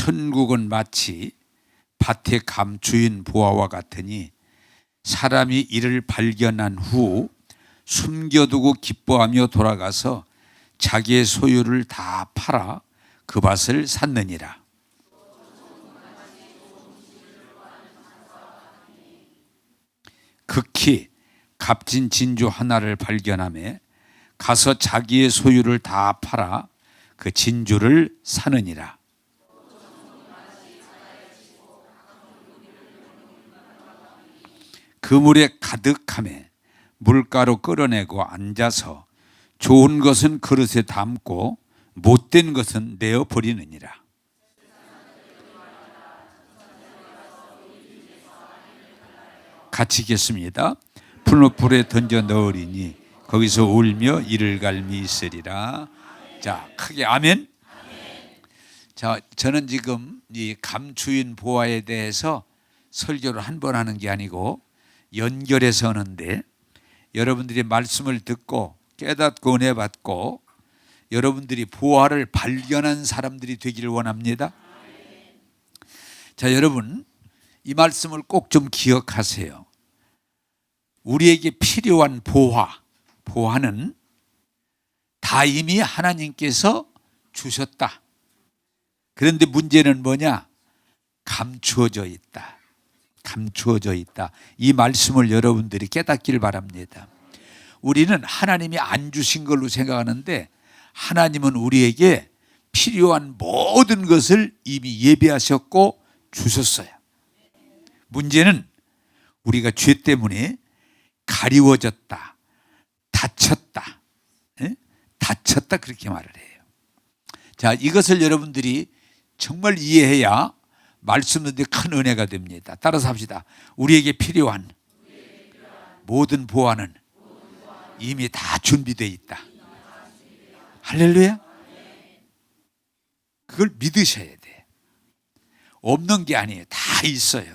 천국은 마치 밭의 감추인 보화와 같으니 사람이 이를 발견한 후 숨겨두고 기뻐하며 돌아가서 자기의 소유를 다 팔아 그 밭을 샀느니라. 극히 값진 진주 하나를 발견하며 가서 자기의 소유를 다 팔아 그 진주를 사느니라. 그물에 가득하며 물가로 끌어내고 앉아서 좋은 것은 그릇에 담고 못된 것은 내어 버리느니라. 같이 읽겠습니다. 풀무불에 던져 넣으리니 거기서 울며 이를 갈미 있으리라. 자, 크게 아멘. 자, 저는 지금 이 감추인 보화에 대해서 설교를 한 번 하는 게 아니고 연결해서 하는데, 여러분들이 말씀을 듣고 깨닫고 은혜 받고 여러분들이 보화를 발견한 사람들이 되기를 원합니다. 자, 여러분 이 말씀을 꼭 좀 기억하세요. 우리에게 필요한 보화는 다 이미 하나님께서 주셨다. 그런데 문제는 뭐냐? 감추어져 있다. 감추어져 있다. 이 말씀을 여러분들이 깨닫기를 바랍니다. 우리는 하나님이 안 주신 걸로 생각하는데 하나님은 우리에게 필요한 모든 것을 이미 예비하셨고 주셨어요. 문제는 우리가 죄 때문에 가리워졌다, 다쳤다, 다쳤다 그렇게 말을 해요. 자, 이것을 여러분들이 정말 이해해야 말씀들이 큰 은혜가 됩니다. 따라서 합시다. 우리에게 필요한 모든 보화는 이미 다 준비되어 있다. 할렐루야. 그걸 믿으셔야 돼. 없는 게 아니에요. 다 있어요.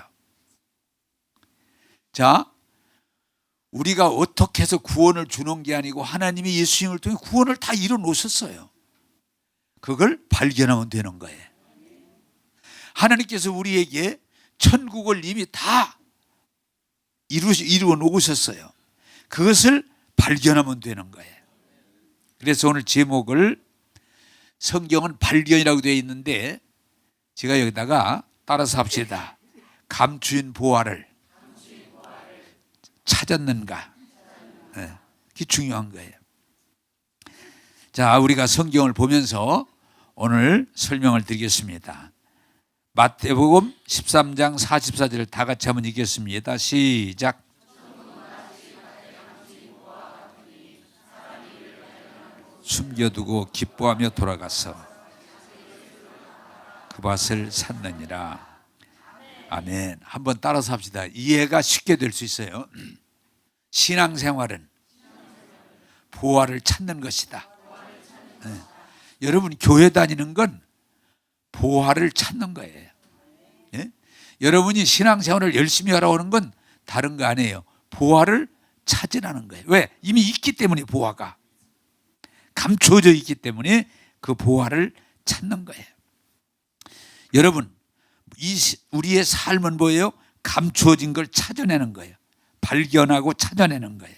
자, 우리가 어떻게 해서 구원을 주는 게 아니고 하나님이 예수님을 통해 구원을 다 이뤄 놓으셨어요. 그걸 발견하면 되는 거예요. 하나님께서 우리에게 천국을 이미 다 이루어 놓으셨어요. 그것을 발견하면 되는 거예요. 그래서 오늘 제목을, 성경은 발견이라고 되어 있는데 제가 여기다가 따라서 합시다. 감추인 보화를 찾았는가? 네, 그게 중요한 거예요. 자, 우리가 성경을 보면서 오늘 설명을 드리겠습니다. 마태복음 13장 44절을 다 같이 한번 읽겠습니다. 시작. 숨겨두고 기뻐하며 돌아가서 그 밭을 샀느니라. 아멘. 한번 따라서 합시다. 이해가 쉽게 될 수 있어요. 신앙생활은 보화를 찾는 것이다. 네. 여러분 교회 다니는 건 보화를 찾는 거예요. 예? 여러분이 신앙생활을 열심히 하라고 하는 건 다른 거 아니에요. 보화를 찾으라는 거예요. 왜? 이미 있기 때문에, 보화가 감추어져 있기 때문에 그 보화를 찾는 거예요. 여러분, 우리의 삶은 뭐예요? 감추어진 걸 찾아내는 거예요. 발견하고 찾아내는 거예요.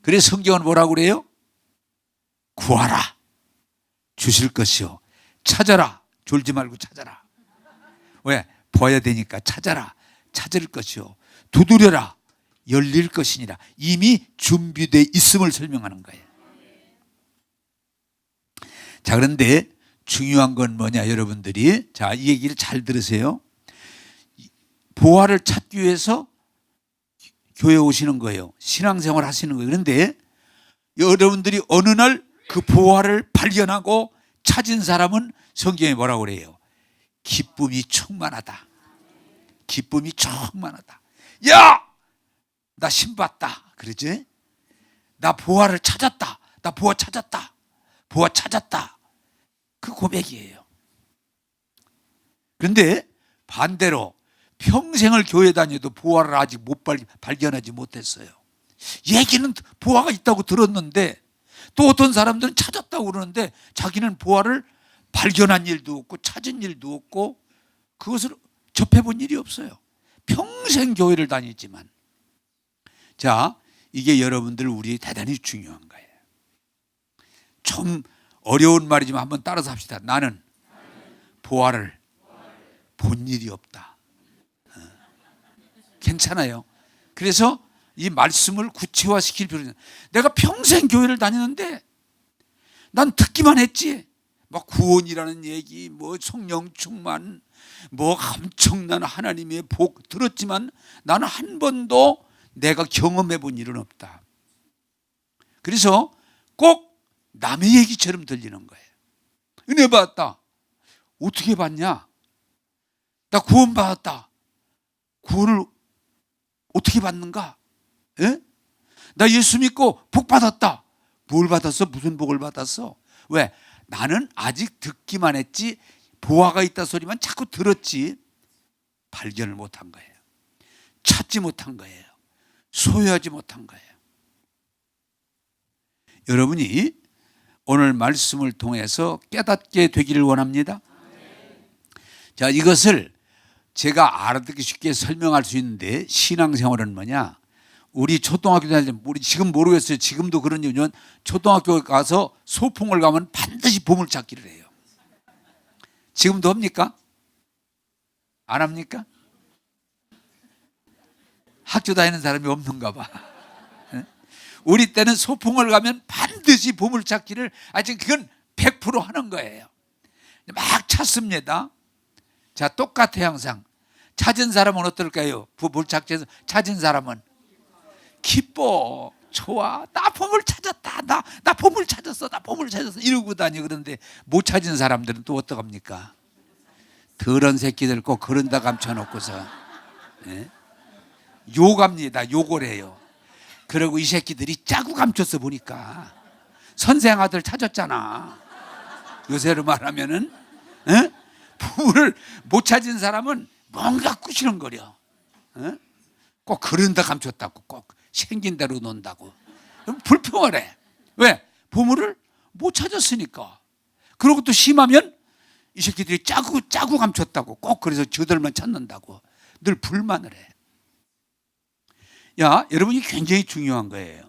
그래서 성경은 뭐라고 그래요? 구하라, 주실 것이요. 찾아라, 졸지 말고 찾아라. 왜? 봐야 되니까 찾아라, 찾을 것이요. 두드려라, 열릴 것이니라. 이미 준비되어 있음을 설명하는 거예요. 자, 그런데 중요한 건 뭐냐, 여러분들이. 자, 이 얘기를 잘 들으세요. 보화를 찾기 위해서 교회에 오시는 거예요. 신앙생활 하시는 거예요. 그런데 여러분들이 어느 날 그 보화를 발견하고 찾은 사람은 성경에 뭐라고 그래요? 기쁨이 충만하다. 기쁨이 충만하다. 야! 나 신봤다. 그러지? 나 보화를 찾았다. 나 보화 찾았다. 보화 찾았다. 그 고백이에요. 그런데 반대로 평생을 교회 다녀도 보화를 아직 발견하지 못했어요. 얘기는 보화가 있다고 들었는데 또 어떤 사람들은 찾았다고 그러는데 자기는 보화를 발견한 일도 없고 찾은 일도 없고 그것을 접해본 일이 없어요. 평생 교회를 다녔지만. 자, 이게 여러분들 우리 대단히 중요한 거예요. 좀 어려운 말이지만 한번 따라서 합시다. 나는 보화를 본 일이 없다. 괜찮아요. 그래서 이 말씀을 구체화시킬 필요는, 내가 평생 교회를 다녔는데 난 듣기만 했지. 막 구원이라는 얘기, 뭐 성령 충만, 뭐 엄청난 하나님의 복 들었지만 나는 한 번도 내가 경험해 본 일은 없다. 그래서 꼭 남의 얘기처럼 들리는 거예요. 은혜 받았다. 어떻게 받냐? 나 구원 받았다. 구원을 어떻게 받는가? 예? 나 예수 믿고 복 받았다. 뭘 받았어? 무슨 복을 받았어? 왜? 나는 아직 듣기만 했지, 보화가 있다 소리만 자꾸 들었지 발견을 못한 거예요. 찾지 못한 거예요. 소유하지 못한 거예요. 여러분이 오늘 말씀을 통해서 깨닫게 되기를 원합니다. 자, 이것을 제가 알아듣기 쉽게 설명할 수 있는데, 신앙생활은 뭐냐? 우리 초등학교 다닐 때, 우리 지금 모르겠어요. 지금도 그런 이유는 초등학교 가서 소풍을 가면 반드시 보물찾기를 해요. 지금도 합니까? 안 합니까? 학교 다니는 사람이 없는가 봐. 우리 때는 소풍을 가면 반드시 보물찾기를, 아직 그건 100% 하는 거예요. 막 찾습니다. 자, 똑같아요. 항상 찾은 사람은 어떨까요? 보물찾기에서 찾은 사람은 기뻐, 좋아, 나 보물 찾았다, 나 보물 찾았어, 나 보물 찾았어 이러고 다니. 그런데 못 찾은 사람들은 또 어떡합니까? 더러운 새끼들 꼭 그런다 감춰놓고서, 예? 욕합니다. 욕을 해요. 그리고 이 새끼들이 짜고 감췄어. 보니까 선생 아들 찾았잖아. 요새로 말하면은, 예? 보물을 못 찾은 사람은 뭔가 꾸시렁거려. 예? 꼭 그런다 감췄다고, 꼭 생긴 대로 논다고. 불평을 해. 왜? 보물을 못 찾았으니까. 그리고 또 심하면 이 새끼들이 짜고 감췄다고, 꼭 그래서 저들만 찾는다고 늘 불만을 해. 야, 여러분이 굉장히 중요한 거예요.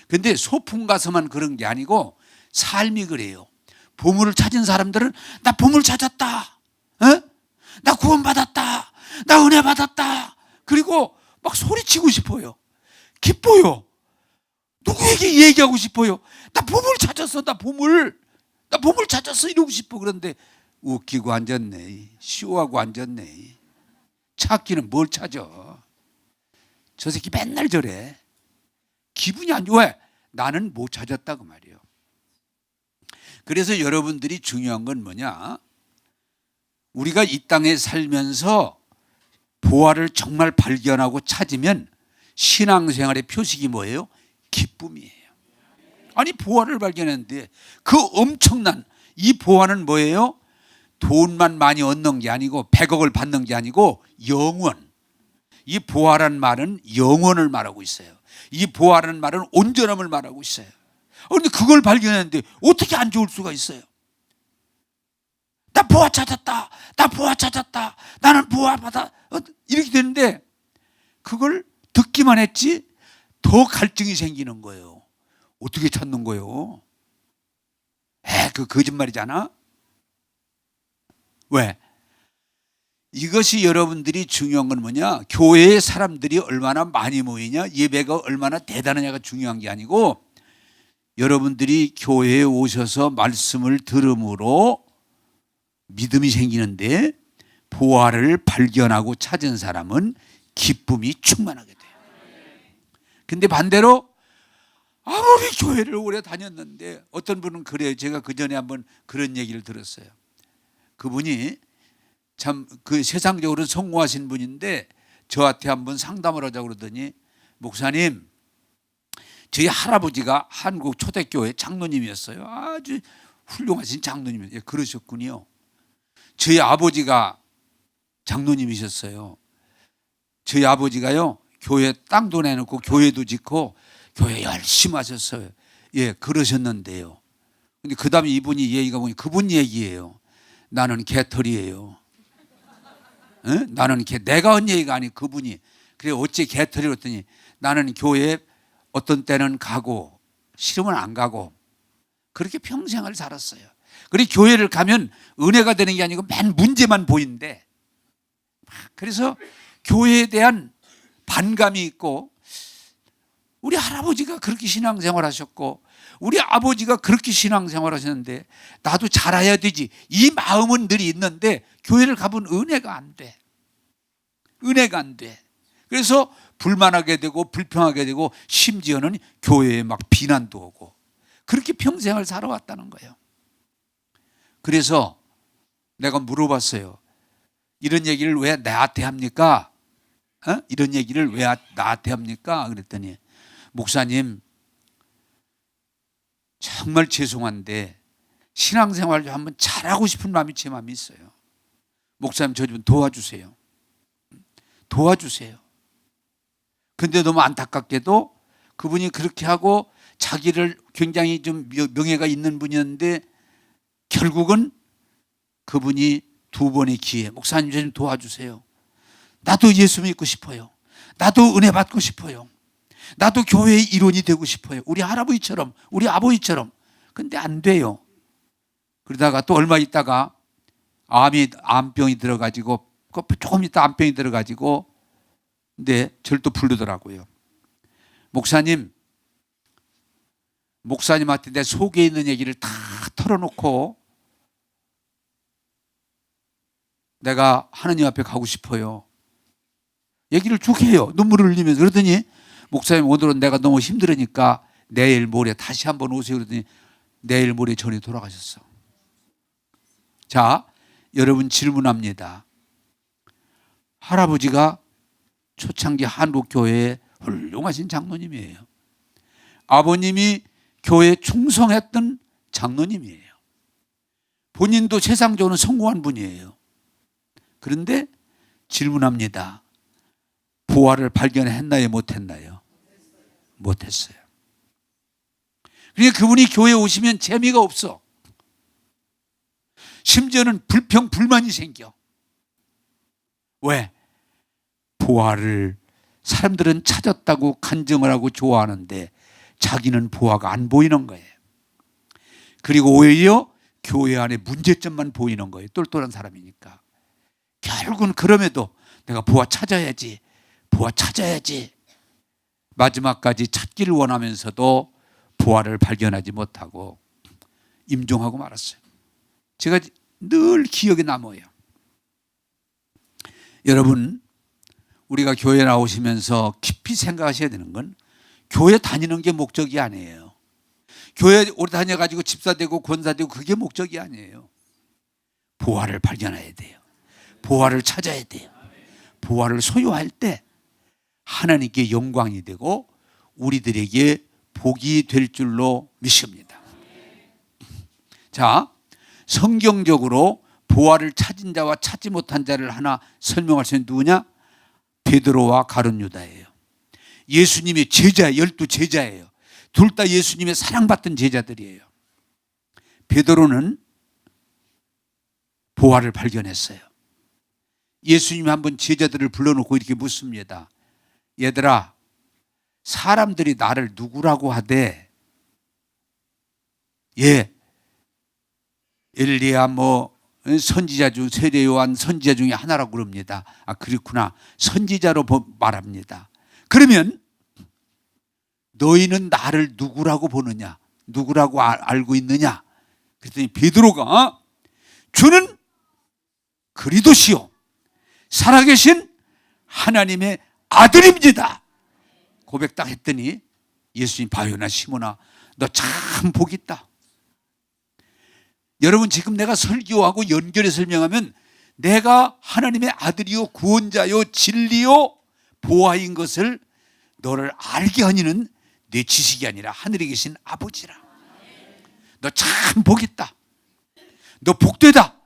근데 소풍 가서만 그런 게 아니고 삶이 그래요. 보물을 찾은 사람들은 나 보물 찾았다, 어? 나 구원 받았다, 나 은혜 받았다. 그리고 막 소리치고 싶어요. 기뻐요. 누구에게 얘기하고 싶어요. 나 보물 찾았어, 나 보물 찾았어 이러고 싶어. 그런데 웃기고 앉았네. 쇼하고 앉았네. 찾기는 뭘 찾아? 저 새끼 맨날 저래. 기분이 안 좋아. 나는 못 찾았다고 말이에요. 그래서 여러분들이 중요한 건 뭐냐? 우리가 이 땅에 살면서 보화를 정말 발견하고 찾으면 신앙생활의 표식이 뭐예요? 기쁨이에요. 아니, 보화를 발견했는데 그 엄청난 이 보화는 뭐예요? 돈만 많이 얻는 게 아니고 100억을 받는 게 아니고 영원. 이 보화란 말은 영원을 말하고 있어요. 이 보화라는 말은 온전함을 말하고 있어요. 그런데 그걸 발견했는데 어떻게 안 좋을 수가 있어요? 나 보화 찾았다, 나 보화 찾았다, 나는 보화 받아, 이렇게 되는데 그걸 듣기만 했지 더 갈증이 생기는 거예요. 어떻게 찾는 거예요? 그 거짓말이잖아. 왜? 이것이 여러분들이 중요한 건 뭐냐? 교회에 사람들이 얼마나 많이 모이냐, 예배가 얼마나 대단하냐가 중요한 게 아니고, 여러분들이 교회에 오셔서 말씀을 들음으로 믿음이 생기는데 보화를 발견하고 찾은 사람은 기쁨이 충만하게 돼요. 근데 반대로 아무리 교회를 오래 다녔는데, 어떤 분은 그래요. 제가 그 전에 한번 그런 얘기를 들었어요. 그분이 참 그 세상적으로 성공하신 분인데 저한테 한번 상담을 하자고 그러더니, 목사님, 저희 할아버지가 한국 초대교회 장로님이었어요. 아주 훌륭하신 장로님이었어요. 예, 그러셨군요. 저희 아버지가 장로님이셨어요. 저희 아버지가요, 교회 땅도 내놓고 교회도 짓고 교회 열심히 하셨어요. 예, 그러셨는데요, 근데 그 다음에 이분이 얘기가 보니 그분 얘기예요. 나는 개털이에요. 응? 나는 내가 한 얘기가 아니고 그분이. 그래 어째 개털이로 했더니 나는 교회에 어떤 때는 가고 싫으면 안 가고 그렇게 평생을 살았어요. 그리고 교회를 가면 은혜가 되는 게 아니고 맨 문제만 보이는데, 그래서 교회에 대한 반감이 있고, 우리 할아버지가 그렇게 신앙생활 하셨고 우리 아버지가 그렇게 신앙생활 하셨는데 나도 잘해야 되지, 이 마음은 늘 있는데 교회를 가면 은혜가 안 돼. 은혜가 안 돼. 그래서 불만하게 되고 불평하게 되고 심지어는 교회에 막 비난도 오고 그렇게 평생을 살아왔다는 거예요. 그래서 내가 물어봤어요. 이런 얘기를 왜 나한테 합니까? 이런 얘기를 왜 나한테 합니까? 그랬더니 목사님 정말 죄송한데 신앙생활 좀 한번 잘하고 싶은 마음이 제 마음이 있어요. 목사님 저 좀 도와주세요. 도와주세요. 근데 너무 안타깝게도 그분이 그렇게 하고 자기를 굉장히 좀 명예가 있는 분이었는데 결국은 그분이 두 번의 기회, 목사님 좀 도와주세요. 나도 예수 믿고 싶어요. 나도 은혜 받고 싶어요. 나도 교회의 일원이 되고 싶어요. 우리 할아버지처럼, 우리 아버지처럼. 근데 안 돼요. 그러다가 또 얼마 있다가 암병이 들어가지고, 조금 있다 암병이 들어가지고, 근데 저를 또 부르더라고요. 목사님한테 내 속에 있는 얘기를 다 털어놓고 내가 하느님 앞에 가고 싶어요. 얘기를 쭉 해요. 눈물을 흘리면서. 그러더니 목사님 오늘은 내가 너무 힘들으니까 내일 모레 다시 한번 오세요. 그러더니 내일 모레 전에 돌아가셨어. 자, 여러분 질문합니다. 할아버지가 초창기 한국교회의 훌륭하신 장로님이에요. 아버님이 교회에 충성했던 장로님이에요. 본인도 세상적으로 성공한 분이에요. 그런데 질문합니다. 부활을 발견했나요? 못했나요? 못했어요. 그러니까 그분이 교회에 오시면 재미가 없어. 심지어는 불평, 불만이 생겨. 왜? 부활을 사람들은 찾았다고 간증을 하고 좋아하는데 자기는 부활가 안 보이는 거예요. 그리고 오히려 교회 안에 문제점만 보이는 거예요. 똘똘한 사람이니까. 결국은 그럼에도 내가 부활 찾아야지, 부활 찾아야지. 마지막까지 찾기를 원하면서도 부활을 발견하지 못하고 임종하고 말았어요. 제가 늘 기억에 남아요. 여러분, 우리가 교회 나오시면서 깊이 생각하셔야 되는 건 교회 다니는 게 목적이 아니에요. 교회 오래 다녀가지고 집사되고 권사되고 그게 목적이 아니에요. 부활을 발견해야 돼요. 부활을 찾아야 돼요. 부활을 소유할 때 하나님께 영광이 되고 우리들에게 복이 될 줄로 믿습니다. 자, 성경적으로 부활을 찾은 자와 찾지 못한 자를 하나 설명할 수 있는 누구냐? 베드로와 가룟 유다예요. 예수님의 제자, 12 제자예요. 둘 다 예수님의 사랑받던 제자들이에요. 베드로는 부활을 발견했어요. 예수님이 한번 제자들을 불러놓고 이렇게 묻습니다. 얘들아, 사람들이 나를 누구라고 하되? 예, 엘리야 선지자 중 세례 요한 선지자 중에 하나라고 그럽니다. 아, 그렇구나. 선지자로 말합니다. 그러면 너희는 나를 누구라고 보느냐? 누구라고 알고 있느냐? 그랬더니 베드로가 주는 그리스도시요 살아계신 하나님의 아들입니다. 고백 딱 했더니 예수님, 바요나 시몬아, 너 참 복 있다. 여러분, 지금 내가 설교하고 연결해 설명하면 내가 하나님의 아들이요 구원자요 진리요 보아인 것을 너를 알게 하니는 내 지식이 아니라 하늘에 계신 아버지라. 너 참 복 있다. 너 복되다.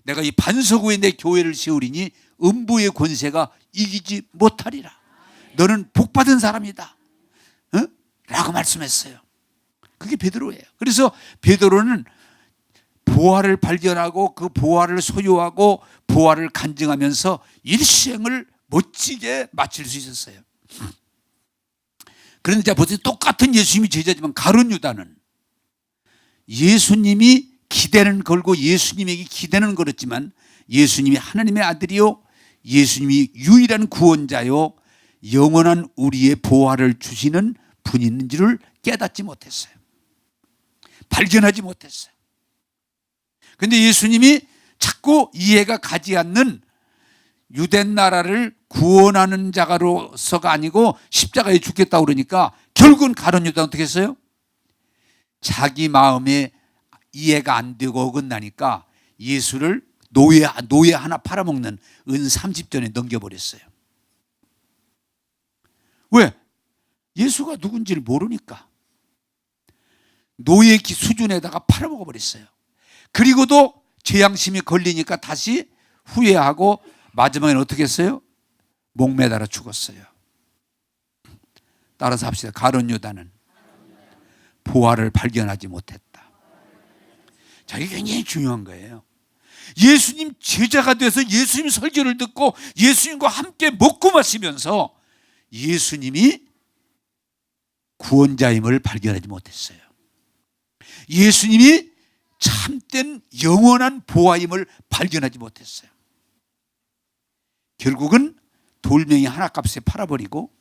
내가 이 반석 위에 내 교회를 세우리니 음부의 권세가 이기지 못하리라. 너는 복받은 사람이다. 응? 라고 말씀했어요. 그게 베드로예요. 그래서 베드로는 보화를 발견하고 그 보화를 소유하고 보화를 간증하면서 일생을 멋지게 마칠 수 있었어요. 그런데 자 보세요. 똑같은 예수님이 제자지만 가룟 유다는 예수님이 기대는 걸고 예수님에게 기대는 걸었지만 예수님이 하나님의 아들이요 예수님이 유일한 구원자요 영원한 우리의 보화를 주시는 분이 있는 줄을 깨닫지 못했어요. 발견하지 못했어요. 그런데 예수님이 자꾸 이해가 가지 않는 유대 나라를 구원하는 자가로서가 아니고 십자가에 죽겠다고 그러니까 결국은 가룟 유다는 어떻게 했어요? 자기 마음에 이해가 안 되고 어긋나니까 예수를 노예 하나 팔아먹는 은 30전에 넘겨버렸어요. 왜? 예수가 누군지를 모르니까 노예 수준에다가 팔아먹어 버렸어요. 그리고도 죄양심이 걸리니까 다시 후회하고 마지막에는 어떻게 했어요? 목매달아 죽었어요. 따라서 합시다. 가룟 유다는 보화를 발견하지 못했다. 자, 이게 굉장히 중요한 거예요. 예수님 제자가 돼서 예수님 설교를 듣고 예수님과 함께 먹고 마시면서 예수님이 구원자임을 발견하지 못했어요. 예수님이 참된 영원한 보화임을 발견하지 못했어요. 결국은 돌멩이 하나 값에 팔아버리고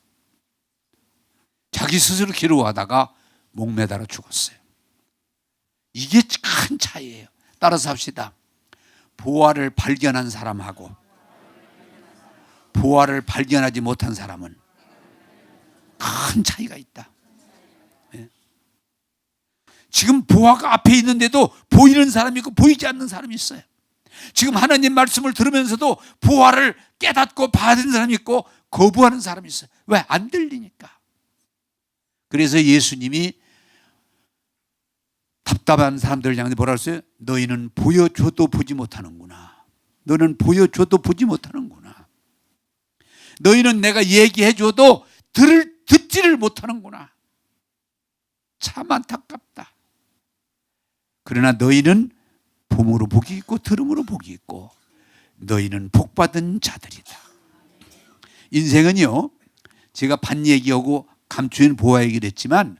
자기 스스로 괴로워하다가 목매달아 죽었어요. 이게 큰 차이예요. 따라서 합시다. 보화를 발견한 사람하고 보화를 발견하지 못한 사람은 큰 차이가 있다. 지금 보화가 앞에 있는데도 보이는 사람이 있고 보이지 않는 사람이 있어요. 지금 하나님 말씀을 들으면서도 보화를 깨닫고 받은 사람이 있고 거부하는 사람이 있어요. 왜? 안 들리니까. 그래서 예수님이 답답한 사람들을 향해 뭐라 했어요? 너희는 보여줘도 보지 못하는구나. 너는 보여줘도 보지 못하는구나. 너희는 내가 얘기해줘도 듣지를 못하는구나. 참 안타깝다. 그러나 너희는 봄으로 복이 있고 들음으로 복이 있고 너희는 복받은 자들이다. 인생은요, 제가 반 얘기하고 감추인 보화 얘기를 했지만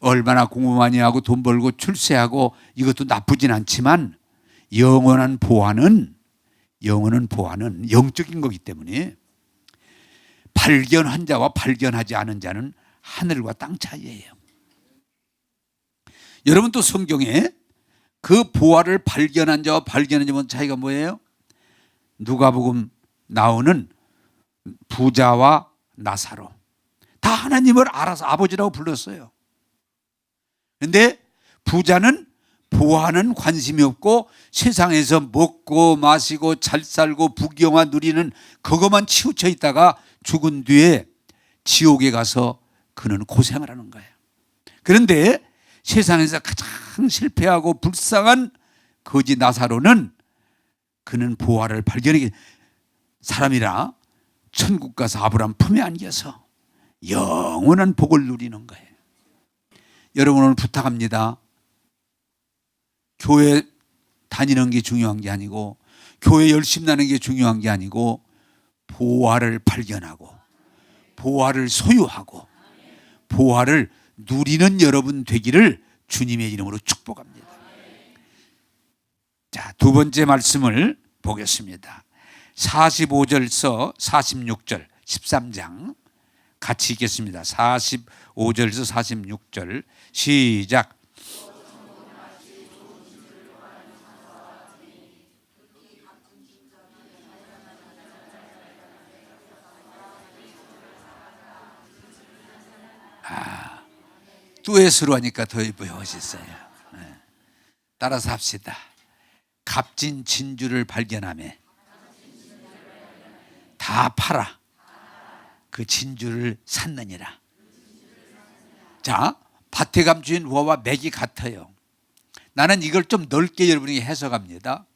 얼마나 공부 많이 하고 돈 벌고 출세하고 이것도 나쁘진 않지만 영원한 보화는 영적인 거기 때문에 발견한 자와 발견하지 않은 자는 하늘과 땅 차이예요. 여러분 또 성경에 그 보화를 발견한 자와 발견하지 못한 차이가 뭐예요? 누가복음 나오는 부자와 나사로 다 하나님을 알아서 아버지라고 불렀어요. 그런데 부자는 보화는 관심이 없고 세상에서 먹고 마시고 잘 살고 부귀영화 누리는 그것만 치우쳐 있다가 죽은 뒤에 지옥에 가서 그는 고생을 하는 거예요. 그런데 세상에서 가장 실패하고 불쌍한 거지 나사로는 그는 보화를 발견하게 사람이라 천국 가서 아브라함 품에 안겨서 영원한 복을 누리는 거예요. 여러분 오늘 부탁합니다. 교회 다니는 게 중요한 게 아니고 교회 열심히 나는 게 중요한 게 아니고 보화를 발견하고 보화를 소유하고 보화를 누리는 여러분 되기를 주님의 이름으로 축복합니다. 자, 두 번째 말씀을 보겠습니다. 45절서 46절 13장 같이 읽겠습니다. 45절에서 46절 시작. 듀엣으로 하니까 더 멋있어요. 따라서 합시다. 값진 진주를 발견하며 다 팔아 그 진주를 샀느니라. 자, 밭에 감추인 우화와 맥이 같아요. 나는 이걸 좀 넓게 여러분에게 해석합니다.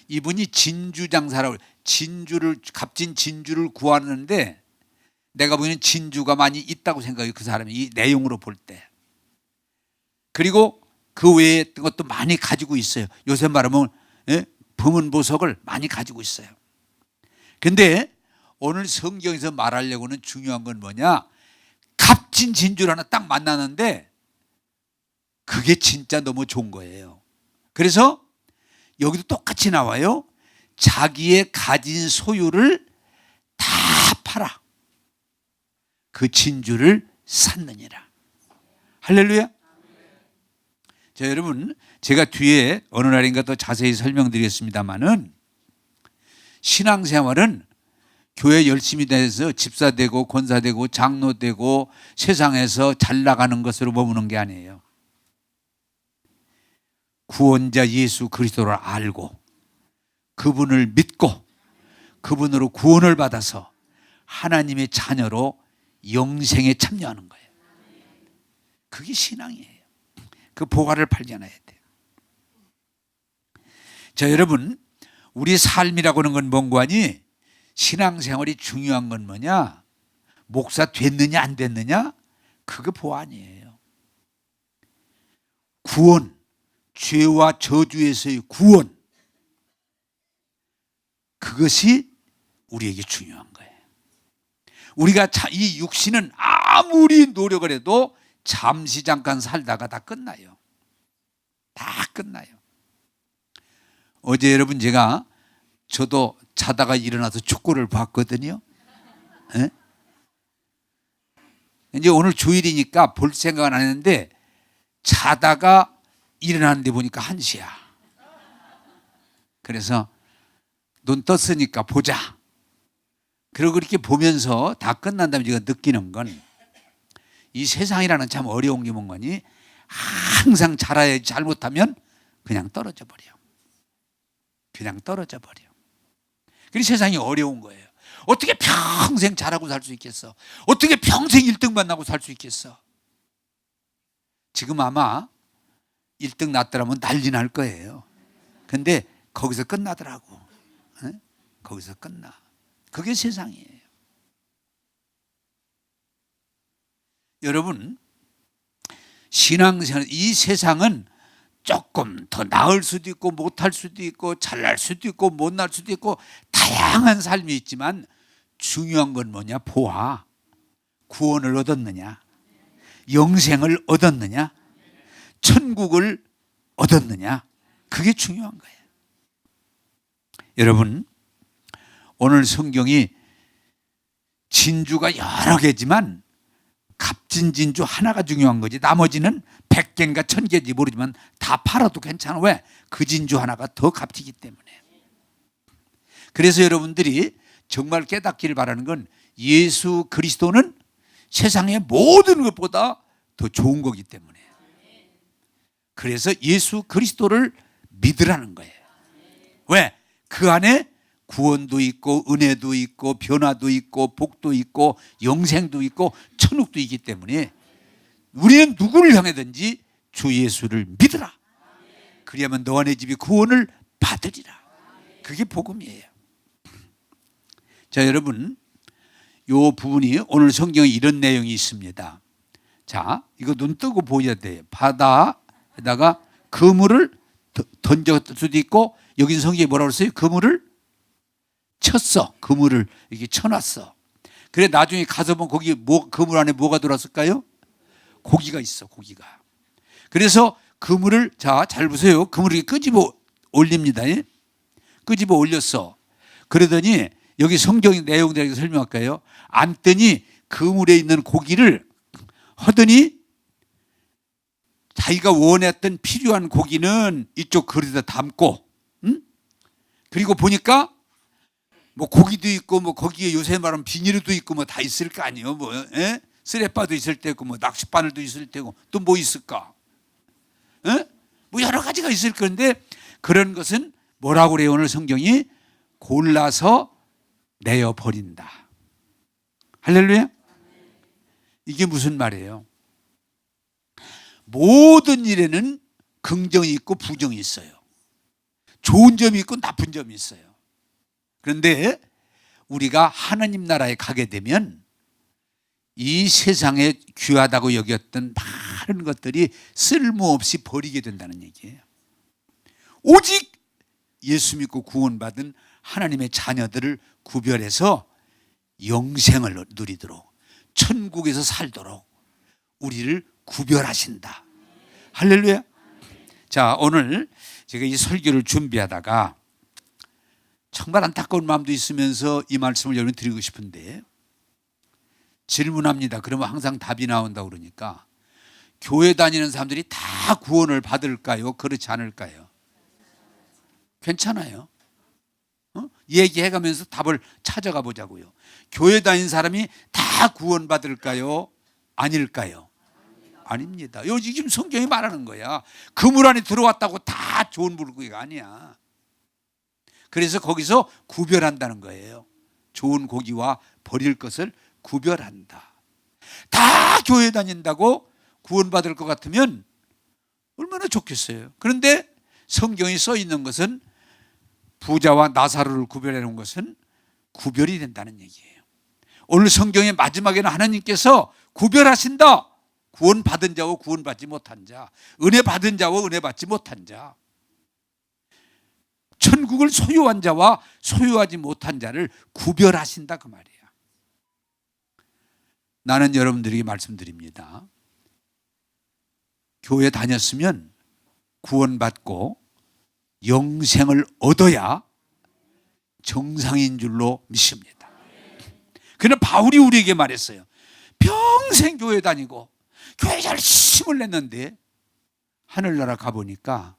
이분이 진주 장사라고 값진 진주를 구하는데 내가 보기에는 진주가 많이 있다고 생각해요. 그 사람이 이 내용으로 볼 때. 그리고 그 외의 것도 많이 가지고 있어요. 요새 말하면 금은보석을 많이 가지고 있어요. 근데 오늘 성경에서 말하려고 하는 중요한 건 뭐냐? 값진 진주를 하나 딱 만나는데 그게 진짜 너무 좋은 거예요. 그래서 여기도 똑같이 나와요. 자기의 가진 소유를 다 팔아 그 진주를 샀느니라. 할렐루야. 자, 여러분, 제가 뒤에 어느 날인가 더 자세히 설명드리겠습니다만은 신앙생활은 교회 열심히 다녀서 집사 되고 권사 되고 장로 되고 세상에서 잘 나가는 것으로 머무는 게 아니에요. 구원자 예수 그리스도를 알고 그분을 믿고 그분으로 구원을 받아서 하나님의 자녀로 영생에 참여하는 거예요. 그게 신앙이에요. 그 보화를 발견해야 돼요. 자, 여러분, 우리 삶이라고 하는 건 뭔고 하니 신앙생활이 중요한 건 뭐냐? 목사 됐느냐 안 됐느냐? 그게 보화 아니에요. 구원, 죄와 저주에서의 구원, 그것이 우리에게 중요한 거예요. 우리가 이 육신은 아무리 노력을 해도 잠시 잠깐 살다가 다 끝나요. 다 끝나요. 어제 여러분 저도 자다가 일어나서 축구를 봤거든요. 에? 이제 오늘 주일이니까 볼 생각은 안 했는데 자다가 일어나는데 보니까 1시야. 그래서 눈 떴으니까 보자. 그리고 그렇게 보면서 다 끝난 다음에 제가 느끼는 건 이 세상이라는 참 어려운 게 뭔가니 항상 잘해야지 잘못하면 그냥 떨어져 버려. 그냥 떨어져 버려. 그래서 세상이 어려운 거예요. 어떻게 평생 잘하고 살 수 있겠어? 어떻게 평생 1등만 나고 살 수 있겠어? 지금 아마 1등 났더라면 난리 날 거예요. 근데 거기서 끝나더라고. 에? 거기서 끝나. 그게 세상이에요. 여러분, 신앙생활, 이 세상은 조금 더 나을 수도 있고 못할 수도 있고 잘날 수도 있고 못날 수도 있고 다양한 삶이 있지만 중요한 건 뭐냐? 보아. 구원을 얻었느냐? 영생을 얻었느냐? 천국을 얻었느냐? 그게 중요한 거예요. 여러분, 오늘 성경이 진주가 여러 개지만 값진 진주 하나가 중요한 거지. 나머지는 100개인가 1000개인지 모르지만 다 팔아도 괜찮아. 왜? 그 진주 하나가 더 값지기 때문에. 그래서 여러분들이 정말 깨닫기를 바라는 건 예수 그리스도는 세상의 모든 것보다 더 좋은 거기 때문에. 그래서 예수 그리스도를 믿으라는 거예요. 왜? 그 안에 구원도 있고 은혜도 있고 변화도 있고 복도 있고 영생도 있고 천국도 있기 때문에 우리는 누구를 향하든지 주 예수를 믿으라. 그리하면 너와 내 집이 구원을 받으리라. 그게 복음이에요. 자, 여러분, 이 부분이 오늘 성경에 이런 내용이 있습니다. 자, 이거 눈 뜨고 보여야 돼요. 바다에다가 그물을 던졌을 수도 있고, 여기 성경에 뭐라고 했어요? 그물을 쳤어. 그물을 이렇게 쳐놨어. 그래 나중에 가서 보면 거기 그물 안에 뭐가 들어왔을까요? 고기가 있어. 고기가. 그래서 그물을 잘 보세요. 그물을 이렇게 끄집어 올립니다. 예? 끄집어 올렸어. 그러더니 여기 성경 내용대로 설명할까요? 앉더니 그물에 있는 고기를 하더니 자기가 원했던 필요한 고기는 이쪽 그릇에 담고, 그리고 보니까 뭐 고기도 있고 뭐 거기에 요새 말하면 비닐도 있고 뭐 다 있을 거 아니에요. 뭐 쓰레빠도 있을 테고 뭐 낚싯바늘도 있을 테고 또 뭐 있을까? 뭐 여러 가지가 있을 건데 그런 것은 뭐라고 그래요? 오늘 성경이 골라서 내어 버린다. 할렐루야. 이게 무슨 말이에요? 모든 일에는 긍정이 있고 부정이 있어요. 좋은 점이 있고 나쁜 점이 있어요. 그런데 우리가 하나님 나라에 가게 되면 이 세상에 귀하다고 여겼던 다른 것들이 쓸모없이 버리게 된다는 얘기예요. 오직 예수 믿고 구원받은 하나님의 자녀들을 구별해서 영생을 누리도록, 천국에서 살도록 우리를 구별하신다. 할렐루야. 자, 오늘 제가 이 설교를 준비하다가 정말 안타까운 마음도 있으면서 이 말씀을 여러분 드리고 싶은데, 질문합니다. 그러면 항상 답이 나온다고 그러니까, 교회 다니는 사람들이 다 구원을 받을까요? 그렇지 않을까요? 괜찮아요. 얘기해가면서 답을 찾아가 보자고요. 교회 다니는 사람이 다 구원받을까요? 아닐까요? 아닙니다. 여기 지금 성경이 말하는 거야. 그물 안에 들어왔다고 다 좋은 물고기가 아니야. 그래서 거기서 구별한다는 거예요. 좋은 고기와 버릴 것을 구별한다. 다 교회 다닌다고 구원받을 것 같으면 얼마나 좋겠어요. 그런데 성경이 써 있는 것은, 부자와 나사로를 구별해 놓은 것은 구별이 된다는 얘기예요. 오늘 성경의 마지막에는 하나님께서 구별하신다. 구원받은 자와 구원받지 못한 자, 은혜 받은 자와 은혜 받지 못한 자, 천국을 소유한 자와 소유하지 못한 자를 구별하신다, 그 말이에요. 나는 여러분들에게 말씀드립니다. 교회 다녔으면 구원받고 영생을 얻어야 정상인 줄로 믿습니다. 그러나 바울이 우리에게 말했어요. 평생 교회 다니고 교회 열심을 냈는데 하늘나라 가보니까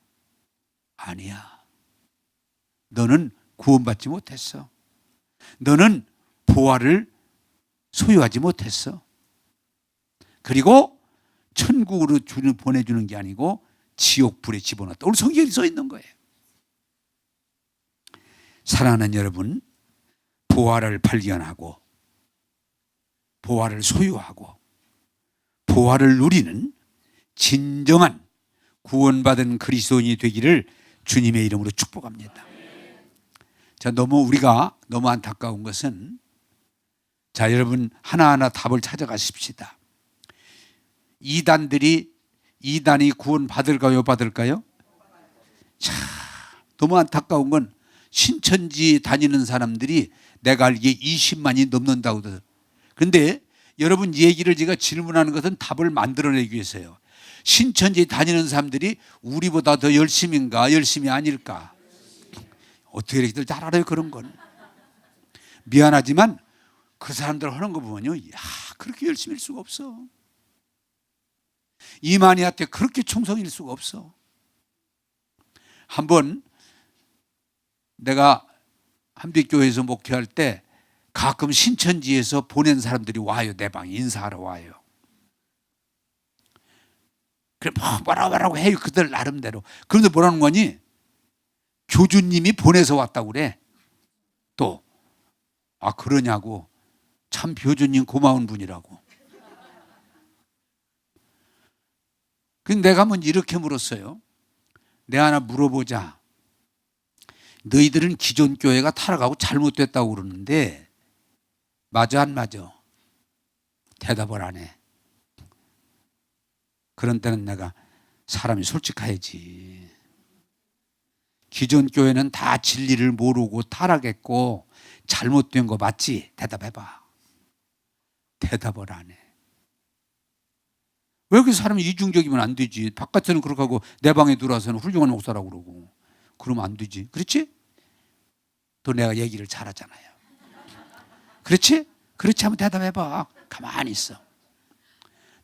아니야. 너는 구원받지 못했어. 너는 보화를 소유하지 못했어. 그리고 천국으로 보내주는 게 아니고 지옥불에 집어넣었다. 오늘 성경에 써 있는 거예요. 사랑하는 여러분, 보화를 발견하고 보화를 소유하고 보화를 누리는 진정한 구원받은 그리스도인이 되기를 주님의 이름으로 축복합니다. 자, 우리가 너무 안타까운 것은, 자, 여러분 하나하나 답을 찾아가십시다. 이단이 구원 받을까요? 받을까요? 자, 너무 안타까운 건 신천지 다니는 사람들이 내가 알기에 20만이 넘는다고. 그런데 여러분 얘기를 제가 질문하는 것은 답을 만들어내기 위해서요. 신천지 다니는 사람들이 우리보다 더 열심인가, 열심이 아닐까? 어떻게 이렇게들 잘 알아요, 그런 건. 미안하지만 그 사람들 하는 거 보면요, 그렇게 열심일 수가 없어. 이만희한테 그렇게 충성일 수가 없어. 한번 내가 한빛교회에서 목회할 때 가끔 신천지에서 보낸 사람들이 와요. 내 방에 인사하러 와요. 그래, 뭐라고 해요, 그들 나름대로. 그런데 뭐라는 거니? 교주님이 보내서 왔다고 그래. 또 그러냐고. 참 교주님 고마운 분이라고. 근데 내가 한번 이렇게 물었어요. 내가 하나 물어보자. 너희들은 기존 교회가 타락하고 잘못됐다고 그러는데 맞아 안 맞아? 대답을 안 해. 그런 때는 내가 사람이 솔직해야지. 기존 교회는 다 진리를 모르고 타락했고 잘못된 거 맞지? 대답해봐. 대답을 안 해. 왜 그렇게 사람이 이중적이면 안 되지? 바깥에는 그렇게 하고 내 방에 들어와서는 훌륭한 목사라고 그러고. 그러면 안 되지. 그렇지? 또 내가 얘기를 잘하잖아요. 그렇지? 그렇지 하면 대답해봐. 가만히 있어.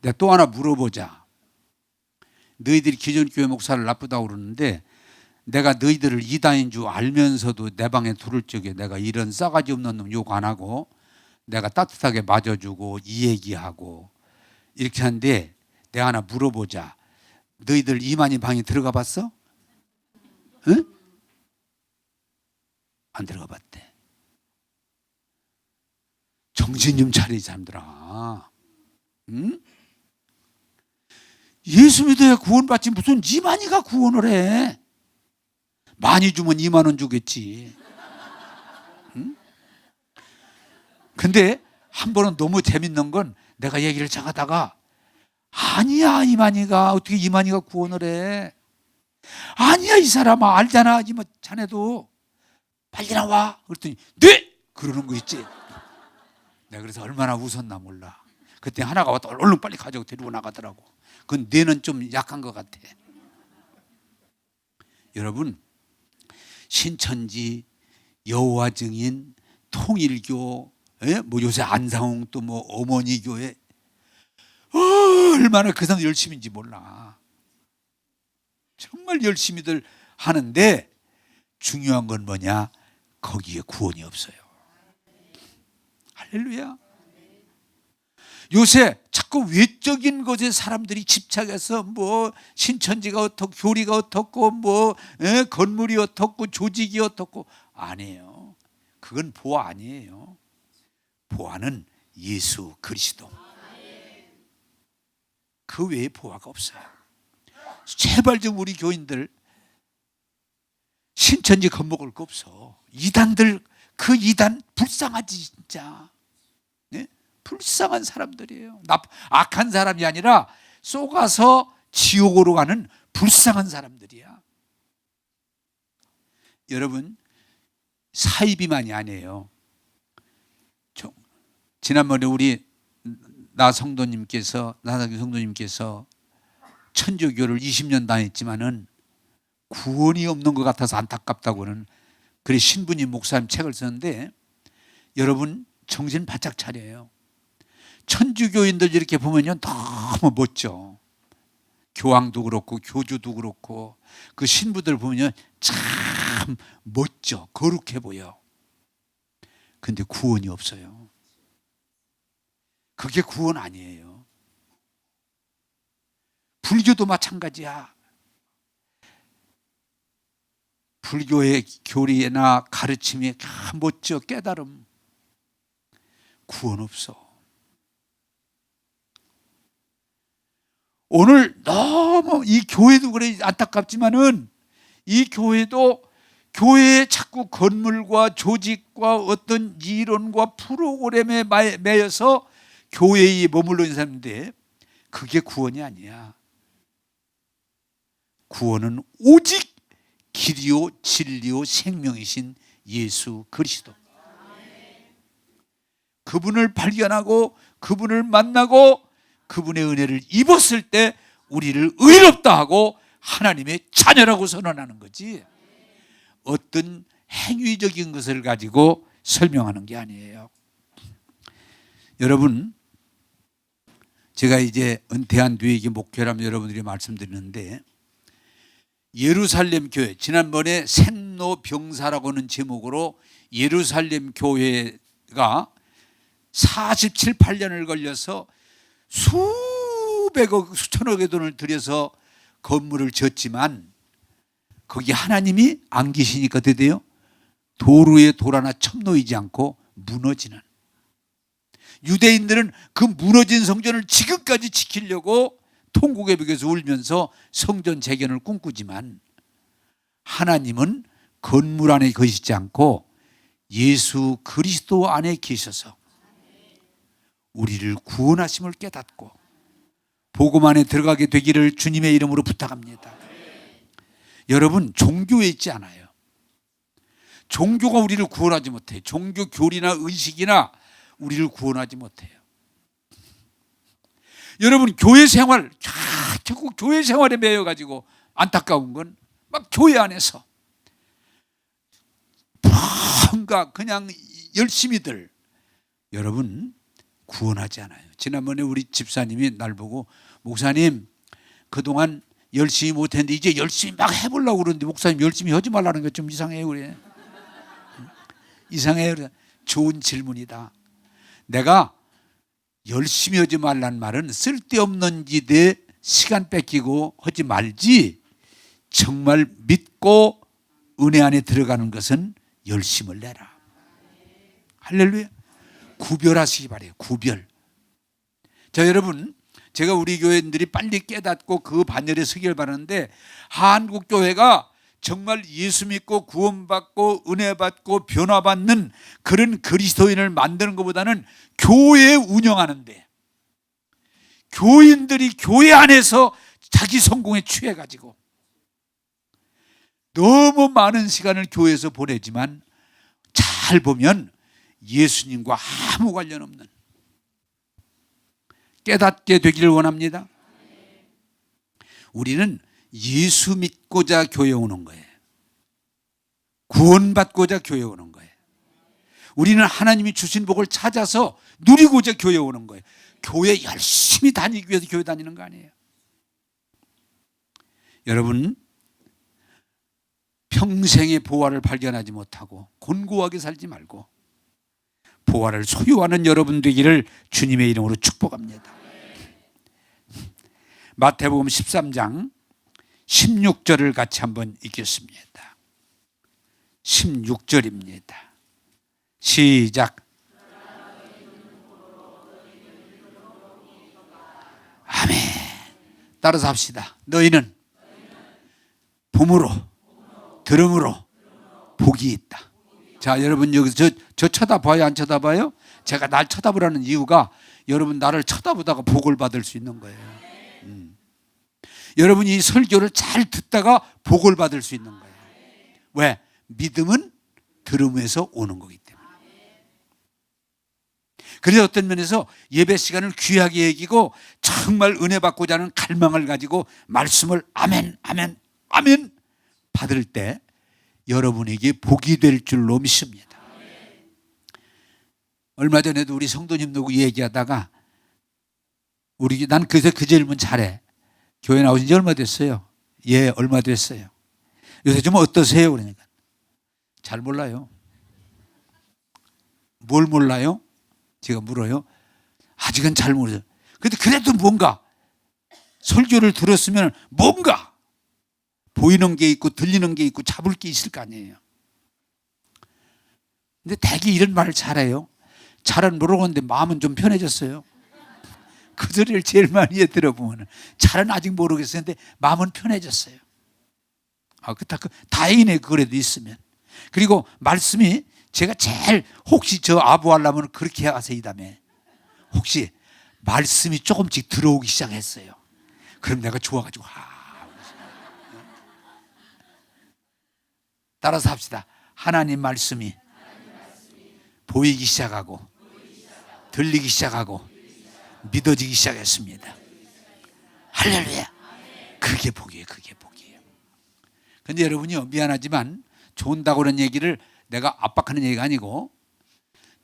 내가 또 하나 물어보자. 너희들이 기존 교회 목사를 나쁘다고 그러는데 내가 너희들을 이단인 줄 알면서도 내 방에 들을 적에 내가 이런 싸가지 없는 놈 욕 안 하고 내가 따뜻하게 맞아주고 이 얘기하고 이렇게 하는데 내가 하나 물어보자. 너희들 이만희 방에 들어가 봤어? 응? 안 들어가 봤대. 정신 좀 차려, 이 사람들아. 응? 예수 믿어야 구원받지 무슨 이만희가 구원을 해. 많이 주면 2만 원 주겠지. 응? 근데 한 번은 너무 재밌는 건 내가 얘기를 잘하다가 아니야, 이만희가 어떻게 이만희가 구원을 해? 아니야, 이 사람아, 알잖아. 뭐 자네도 빨리 나와. 그랬더니 네! 그러는 거 있지. 내가 그래서 얼마나 웃었나 몰라. 그때 하나가 왔다 얼른 빨리 가져고 데리고 나가더라고. 그건 뇌는 좀 약한 것 같아. 여러분, 신천지, 여호와 증인, 통일교, 뭐 요새 안상홍 또 뭐 어머니 교회, 얼마나 그 사람 열심인지 몰라. 정말 열심히들 하는데 중요한 건 뭐냐? 거기에 구원이 없어요. 할렐루야. 요새 자꾸 외적인 것에 사람들이 집착해서 뭐 신천지가 어떻고 교리가 어떻고 뭐 건물이 어떻고 조직이 어떻고, 아니에요. 그건 보아 아니에요. 보아는 예수 그리스도. 그 외에 보아가 없어요. 제발 좀 우리 교인들 신천지 겁먹을 거 없어. 이단들, 그 이단 불쌍하지 진짜. 네? 불쌍한 사람들이에요. 악한 사람이 아니라 쏘가서 지옥으로 가는 불쌍한 사람들이야. 여러분, 사이비만이 아니에요. 지난번에 우리 나사기 성도님께서 천주교를 20년 다녔지만은 구원이 없는 것 같아서 안타깝다고는 그래 신부님 목사님 책을 썼는데, 여러분 정신 바짝 차려요. 천주교인들 이렇게 보면요 너무 멋져. 교황도 그렇고 교주도 그렇고 그 신부들 보면요 참 멋져, 거룩해 보여. 근데 구원이 없어요. 그게 구원 아니에요. 불교도 마찬가지야. 불교의 교리나 가르침이 멋져, 깨달음. 구원 없어. 오늘 너무 이 교회도 그래 안타깝지만은 이 교회도 교회에 자꾸 건물과 조직과 어떤 이론과 프로그램에 매여서 교회에 머물러 있는 사람인데 그게 구원이 아니야. 구원은 오직 길이요 진리요 생명이신 예수 그리스도. 그분을 발견하고 그분을 만나고 그분의 은혜를 입었을 때 우리를 의롭다 하고 하나님의 자녀라고 선언하는 거지, 어떤 행위적인 것을 가지고 설명하는 게 아니에요. 여러분, 제가 이제 은퇴한 뒤에 이게 목회라면 여러분들이 말씀드리는데, 예루살렘 교회, 지난번에 생로병사라고 하는 제목으로 예루살렘 교회가 47, 8년을 걸려서 수백억, 수천억의 돈을 들여서 건물을 지었지만 거기 하나님이 안 계시니까 어떻게 돼요? 도루에 돌 하나 첩놓이지 않고 무너지는. 유대인들은 그 무너진 성전을 지금까지 지키려고 통곡의 벽에서 울면서 성전 재건을 꿈꾸지만 하나님은 건물 안에 계시지 않고 예수 그리스도 안에 계셔서 우리를 구원하심을 깨닫고 복음 안에 들어가게 되기를 주님의 이름으로 부탁합니다. 여러분, 종교에 있지 않아요. 종교가 우리를 구원하지 못해요. 종교 교리나 의식이나 우리를 구원하지 못해요. 여러분, 교회 생활, 자꾸 교회 생활에 매여가지고 안타까운 건 막 교회 안에서 뭔가 그냥 열심히들, 여러분 구원하지 않아요. 지난번에 우리 집사님이 날 보고, 목사님 그동안 열심히 못했는데 이제 열심히 막 해보려고 그러는데 목사님 열심히 하지 말라는 게 좀 이상해요. 그래. 이상해요. 좋은 질문이다. 내가 열심히 하지 말란 말은 쓸데없는 짓에 시간 뺏기고 하지 말지, 정말 믿고 은혜 안에 들어가는 것은 열심을 내라. 할렐루야. 구별하시기 바래요. 구별. 자, 여러분, 제가 우리 교회인들이 빨리 깨닫고 그 반열에 서기를 바라는데, 한국 교회가 정말 예수 믿고 구원받고 은혜 받고 변화받는 그런 그리스도인을 만드는 것보다는 교회 운영하는데, 교인들이 교회 안에서 자기 성공에 취해가지고 너무 많은 시간을 교회에서 보내지만 잘 보면 예수님과 아무 관련 없는, 깨닫게 되기를 원합니다. 우리는 예수 믿고자 교회 오는 거예요. 구원받고자 교회 오는 거예요. 우리는 하나님이 주신 복을 찾아서 누리고자 교회 오는 거예요. 교회 열심히 다니기 위해서 교회 다니는 거 아니에요. 여러분, 평생의 보화를 발견하지 못하고 곤고하게 살지 말고 보화를 소유하는 여러분 되기를 주님의 이름으로 축복합니다. 마태복음 13장 16절을 같이 한번 읽겠습니다. 16절입니다. 시작. 아멘. 따라서 합시다. 너희는 봄으로 들음으로 복이 있다. 자, 여러분 여기서 저 쳐다봐요, 안 쳐다봐요? 제가 날 쳐다보라는 이유가 여러분 나를 쳐다보다가 복을 받을 수 있는 거예요. 여러분이 이 설교를 잘 듣다가 복을 받을 수 있는 거예요. 왜? 믿음은 들음에서 오는 거기 때문에. 그래서 어떤 면에서 예배 시간을 귀하게 여기고 정말 은혜 받고자 하는 갈망을 가지고 말씀을 아멘 아멘 아멘 받을 때 여러분에게 복이 될 줄로 믿습니다. 얼마 전에도 우리 성도님들 얘기하다가 난 그래서 그 질문 잘해. 교회 나오신 지 얼마 됐어요? 예, 얼마 됐어요. 요새 좀 어떠세요? 그러니까 잘 몰라요. 뭘 몰라요? 제가 물어요. 아직은 잘 모르죠. 그래도 뭔가 설교를 들었으면 뭔가 보이는 게 있고 들리는 게 있고 잡을 게 있을 거 아니에요. 근데 대개 이런 말을 잘해요. 잘은 모르겠는데 마음은 좀 편해졌어요. 그 소리를 제일 많이 들어보면 잘은 아직 모르겠어요. 근데 마음은 편해졌어요. 다행이네. 그래도 있으면. 그리고 말씀이 제가 제일 혹시 저 아부하려면 그렇게 하세요. 이 다음에 혹시 말씀이 조금씩 들어오기 시작했어요. 그럼 내가 좋아가지고 따라서 합시다. 하나님 말씀이 보이기 시작하고 들리기 시작하고 믿어지기 시작했습니다. 할렐루야. 그게 복이에요. 그게 복이에요. 근데 여러분이요, 미안하지만 좋은다고 그런 얘기를 내가 압박하는 얘기가 아니고,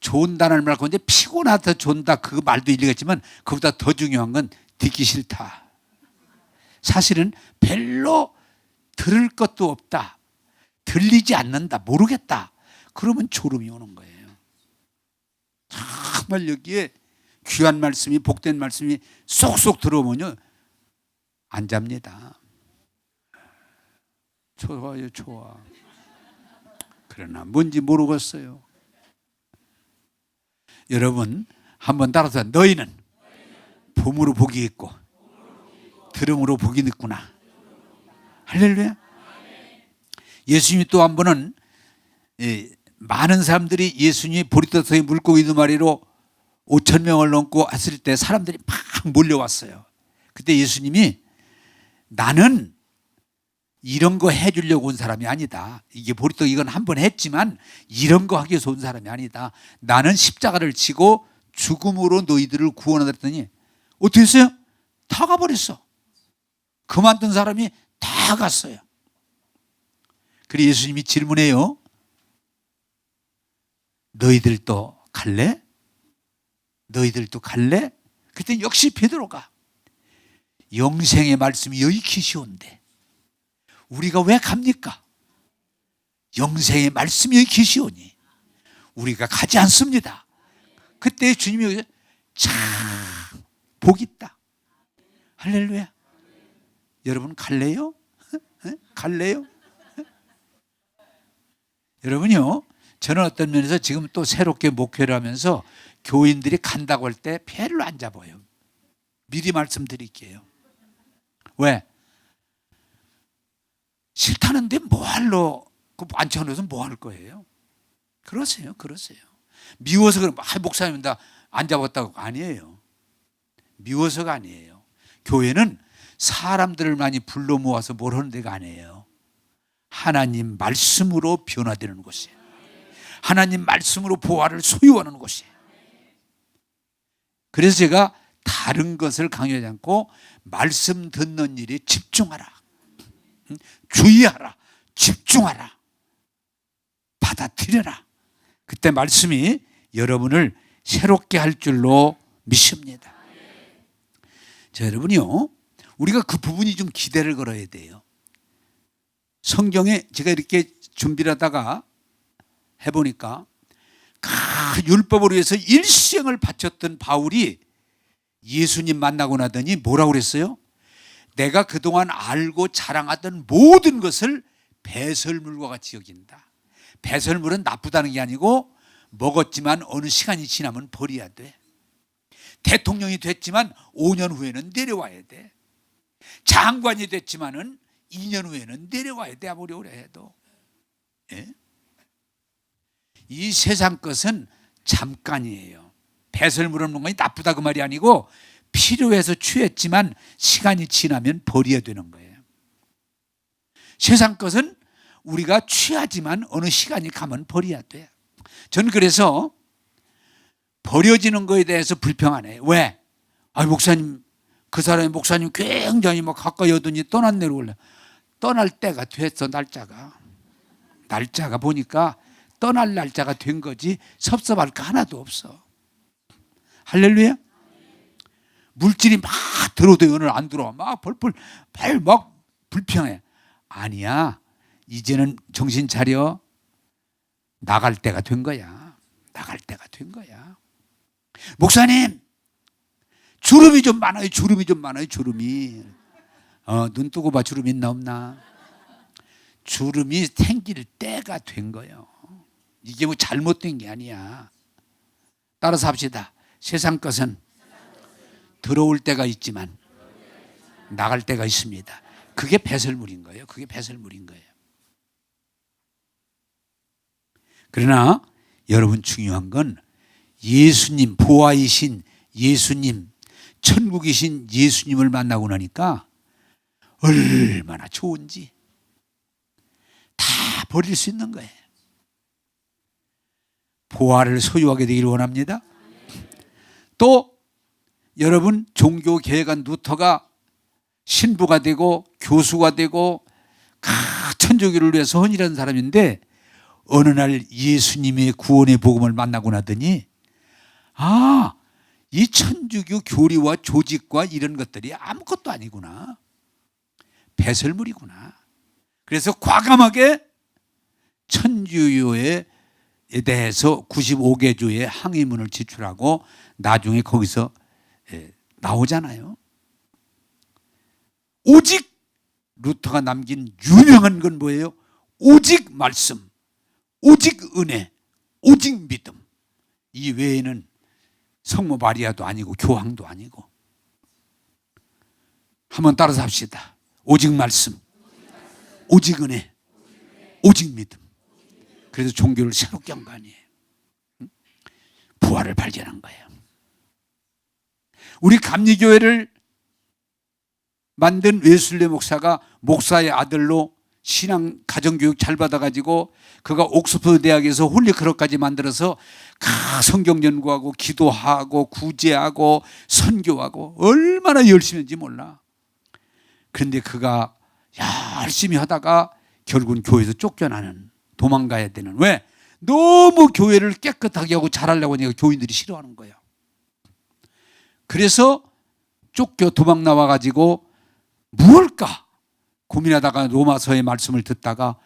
좋은다는 말 건데 피곤하다 좋은다 그 말도 일리가 있지만 그보다 더 중요한 건 듣기 싫다. 사실은 별로 들을 것도 없다. 들리지 않는다. 모르겠다. 그러면 졸음이 오는 거예요. 정말 여기에 귀한 말씀이, 복된 말씀이 쏙쏙 들어오면요 안 잡니다. 좋아요, 좋아. 그러나 뭔지 모르겠어요. 여러분 한번 따라서 너희는 봄으로 복이 있고 들음으로 복이 있구나. 할렐루야. 예수님이 또 한 번은 많은 사람들이 예수님이 보리떡에 물고기 2마리로 5,000명을 넘고 했을 때 사람들이 막 몰려왔어요. 그때 예수님이 나는 이런 거 해주려고 온 사람이 아니다. 이게 보리떡 이건 한 번 했지만 이런 거 하기 위해서 온 사람이 아니다. 나는 십자가를 지고 죽음으로 너희들을 구원하다 했더니 어떻게 했어요? 다 가버렸어. 그만둔 사람이 다 갔어요. 그래서 예수님이 질문해요. 너희들도 갈래? 너희들도 갈래? 그때 역시 베드로가 영생의 말씀이 여익히 쉬운데 우리가 왜 갑니까? 영생의 말씀이 여익히 쉬우니 우리가 가지 않습니다. 그때 주님이 참 복 있다. 할렐루야. 여러분 갈래요? 갈래요? 여러분요, 저는 어떤 면에서 지금 또 새롭게 목회를 하면서 교인들이 간다고 할 때 별로 안 잡아요. 미리 말씀드릴게요. 왜? 싫다는데 뭐할러? 안 쳐놓아서 뭐 할 거예요? 그러세요. 미워서 그럼 목사님 나 안 잡았다고. 아니에요. 미워서가 아니에요. 교회는 사람들을 많이 불러 모아서 뭘 하는 데가 아니에요. 하나님 말씀으로 변화되는 곳이에요. 하나님 말씀으로 보화를 소유하는 곳이에요. 그래서 제가 다른 것을 강요하지 않고 말씀 듣는 일에 집중하라. 주의하라. 집중하라. 받아들여라. 그때 말씀이 여러분을 새롭게 할 줄로 믿습니다. 자, 여러분이요, 우리가 그 부분이 좀 기대를 걸어야 돼요. 성경에 제가 이렇게 준비를 하다가 해보니까 율법을 위해서 일생을 바쳤던 바울이 예수님 만나고 나더니 뭐라고 그랬어요? 내가 그동안 알고 자랑하던 모든 것을 배설물과 같이 여긴다. 배설물은 나쁘다는 게 아니고 먹었지만 어느 시간이 지나면 버려야 돼. 대통령이 됐지만 5년 후에는 내려와야 돼. 장관이 됐지만은 2년 후에는 내려와야 돼. 아무리 오래 해도. 예? 이 세상 것은 잠깐이에요. 배설물은 뭔가 나쁘다 그 말이 아니고 필요해서 취했지만 시간이 지나면 버려야 되는 거예요. 세상 것은 우리가 취하지만 어느 시간이 가면 버려야 돼. 저는 그래서 버려지는 거에 대해서 불평 안 해요. 왜? 목사님, 그 사람이 목사님 굉장히 막 가까이 오더니 떠났네로 올래. 떠날 때가 됐어. 날짜가 보니까 떠날 날짜가 된 거지 섭섭할 거 하나도 없어. 할렐루야. 물질이 막 들어오더니 오늘 안 들어와. 막 벌벌 막 불평해. 아니야. 이제는 정신 차려. 나갈 때가 된 거야. 나갈 때가 된 거야. 목사님, 주름이 좀 많아요. 주름이. 눈 뜨고 봐. 주름 있나 없나. 주름이 생길 때가 된 거예요. 이게 뭐 잘못된 게 아니야. 따라서 합시다. 세상 것은 들어올 때가 있지만 나갈 때가 있습니다. 그게 배설물인 거예요. 그러나 여러분, 중요한 건 예수님, 보아이신 예수님, 천국이신 예수님을 만나고 나니까 얼마나 좋은지 다 버릴 수 있는 거예요. 보아를 소유하게 되기를 원합니다. 또 여러분, 종교개혁한 루터가 신부가 되고 교수가 되고 천주교를 위해서 헌일하는 사람인데 어느 날 예수님의 구원의 복음을 만나고 나더니 이 천주교 교리와 조직과 이런 것들이 아무것도 아니구나. 배설물이구나. 그래서 과감하게 천주교에 대해서 95개조의 항의문을 제출하고 나중에 거기서 나오잖아요. 오직 루터가 남긴 유명한 건 뭐예요? 오직 말씀, 오직 은혜, 오직 믿음. 이 외에는 성모 마리아도 아니고 교황도 아니고. 한번 따라서 합시다. 오직 말씀, 오직 은혜, 오직 믿음. 그래서 종교를 새롭게 한 거 아니에요. 부활을 발견한 거예요. 우리 감리교회를 만든 웨슬리 목사가 목사의 아들로 신앙 가정교육 잘 받아가지고 그가 옥스퍼드 대학에서 홀리크로까지 만들어서 성경 연구하고 기도하고 구제하고 선교하고 얼마나 열심히 했는지 몰라. 그런데 그가 열심히 하다가 결국은 교회에서 쫓겨나는, 도망가야 되는. 왜? 너무 교회를 깨끗하게 하고 잘하려고 하니까 교인들이 싫어하는 거예요. 그래서 쫓겨 도망 나와가지고 무엇일까 고민하다가 로마서의 말씀을 듣다가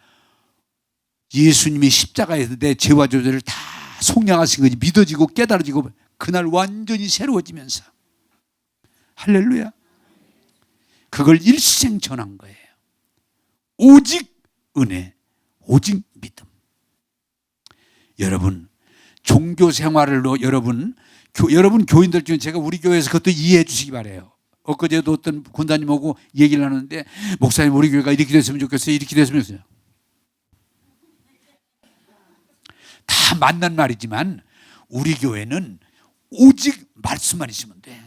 예수님이 십자가에서 내 죄와 저주를 다 속량하신 것이 믿어지고 깨달아지고 그날 완전히 새로워지면서, 할렐루야, 그걸 일생 전한 거예요. 오직 은혜, 오직 믿음. 여러분, 종교 생활로 여러분 교인들 중에 제가 우리 교회에서 그것도 이해해 주시기 바라요. 엊그제도 어떤 군사님 오고 얘기를 하는데, 목사님 우리 교회가 이렇게 됐으면 좋겠어요, 이렇게 됐으면 좋겠어요. 다 맞는 말이지만 우리 교회는 오직 말씀만 있으면 돼.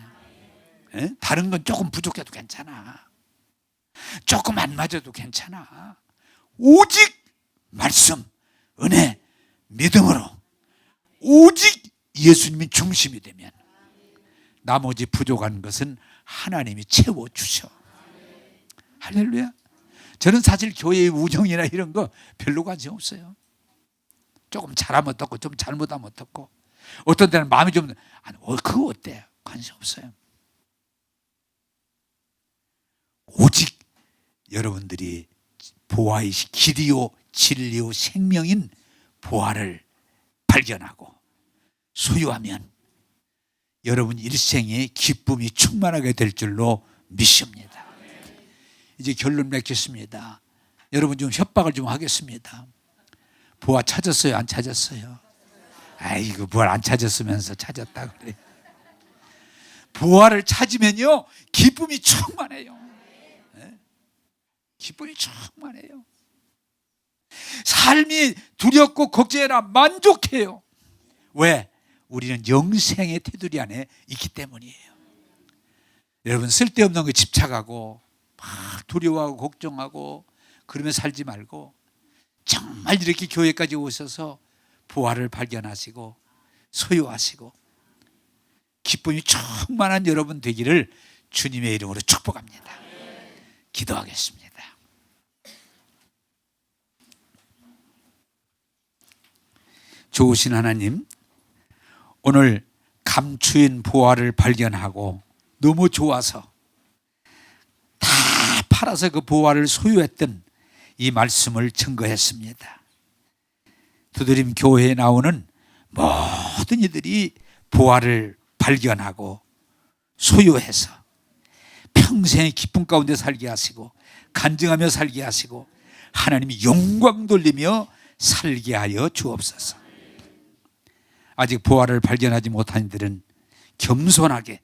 다른 건 조금 부족해도 괜찮아. 조금 안 맞아도 괜찮아. 오직 말씀, 은혜, 믿음으로 오직 예수님이 중심이 되면 나머지 부족한 것은 하나님이 채워주셔. 할렐루야. 저는 사실 교회의 우정이나 이런 거 별로 관심 없어요. 조금 잘하면 어떻고 좀 잘못하면 어떻고, 어떤 때는 마음이 좀 그거 어때? 관심 없어요. 오직 여러분들이 보아이시 길이요 진리요 생명인 보아를 발견하고 소유하면 여러분 일생에 기쁨이 충만하게 될 줄로 믿습니다. 이제 결론 맺겠습니다. 여러분 좀 협박을 좀 하겠습니다. 보아 찾았어요? 안 찾았어요? 아이고 뭘 안 찾았으면서 찾았다 그래. 보아를 찾으면요 기쁨이 충만해요. 기쁨이 충만해요. 삶이 두렵고 걱정해라 만족해요. 왜? 우리는 영생의 테두리 안에 있기 때문이에요. 여러분 쓸데없는 거 집착하고 막 두려워하고 걱정하고 그러면 살지 말고 정말 이렇게 교회까지 오셔서 보화를 발견하시고 소유하시고 기쁨이 충만한 여러분 되기를 주님의 이름으로 축복합니다. 기도하겠습니다. 좋으신 하나님, 오늘 감추인 보화를 발견하고 너무 좋아서 다 팔아서 그 보화를 소유했던 이 말씀을 증거했습니다. 두드림 교회에 나오는 모든 이들이 보화를 발견하고 소유해서 평생의 기쁨 가운데 살게 하시고 간증하며 살게 하시고 하나님이 영광 돌리며 살게 하여 주옵소서. 아직 보화를 발견하지 못한 이들은 겸손하게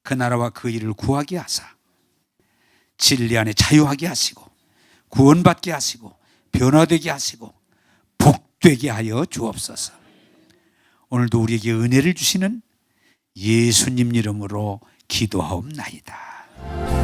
그 나라와 그 일을 구하게 하사 진리 안에 자유하게 하시고 구원받게 하시고 변화되게 하시고 복되게 하여 주옵소서. 오늘도 우리에게 은혜를 주시는 예수님 이름으로 기도하옵나이다.